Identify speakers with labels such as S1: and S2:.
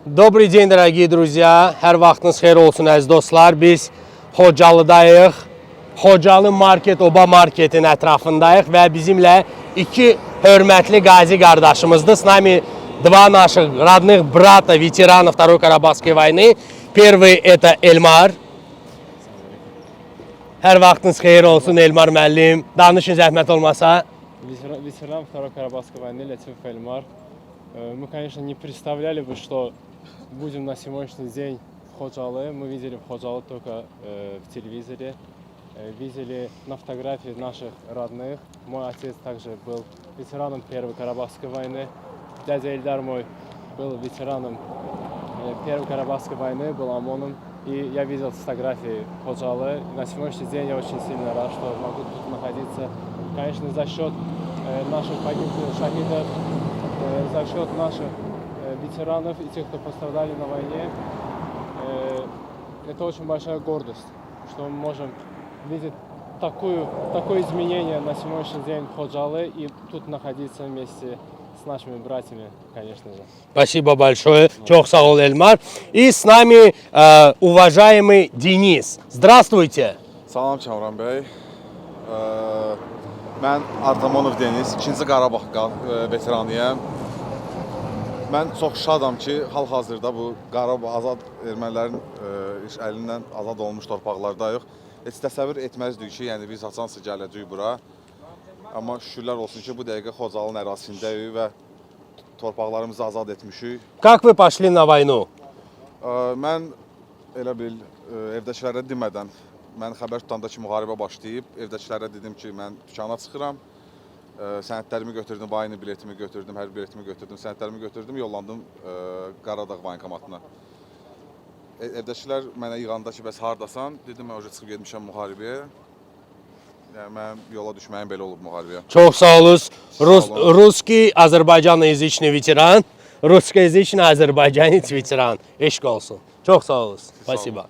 S1: Добрый день, дорогие друзья. Hər vaxtınız xeyir olsun əziz dostlar. Biz Xocalıdayıq. Xocalı market, Oba marketin ətrafındayıq və bizimlə iki hörmətli qazi qardaşımızdır. С нами два наших родных брата, ветеранов Второй Карабахской войны. Первый это Elmar. Hər vaxtınız xeyir olsun Elmar müəllim. Danışın zəhmət olmasa.
S2: Ветеран Второй Карабахской войны Лятиф Эльмар. Мы, конечно, не представляли бы, что будем на сегодняшний день в Ходжалы. Мы видели в Ходжалы только в телевизоре. Видели на фотографии наших родных. Мой отец также был ветераном Первой Карабахской войны. Дядя Эльдар мой был ветераном Первой Карабахской войны, был ОМОНом. И я видел фотографии Ходжалы. На сегодняшний день я очень сильно рад, что могу тут находиться. Конечно, за счет наших погибших шахидов, за счет наших ветеранов и тех, кто пострадали на войне. Это очень большая гордость, что мы можем видеть такое изменение на сегодняшний день в Ходжалы и тут находиться вместе с нашими братьями, конечно же.
S1: Спасибо большое. Çok sağ ol Elmar. И с нами уважаемый Денис. Здравствуйте.
S3: Salam Kamran bəy. Mən Artamonov Deniz, 2-ci Qarabağ veteranıyam. Mən çox şadam ki, hal-hazırda bu Qarabağ azad ermənilərin əlindən azad olmuş torpaqlardayıq. Heç təsəvvür etməzdik ki, yəni biz haçansı gələcəyik bura. Amma şükürlər olsun ki, bu dəqiqə Xocalının ərazisindəyik və torpaqlarımızı azad etmişik.
S1: Как вы пошли на войну?
S3: Mən elə bil evdəkilərə demədən, mən xəbər tutanda ki, müharibə başlayıb, evdəkilərə dedim ki, mən dükana çıxıram, sənədlərimi götürdüm, vayni biletimi götürdüm, hər biletimi götürdüm, sənədlərimi götürdüm, yollandım Qaradağ bankomatına. Evdəkilər mənə yığanda ki, bəs hardasan? Dedim, mən çıxıb getmişəm müharibəyə. Yəni, mənim yola düşməyim belə olub müharibəyə.
S1: Çok sağ olun. Русский, азербайджаноязычный ветеран, русскоязычный, азербайджанец ветеран. Eşq olsun. Çok sağ olun. Спасибо.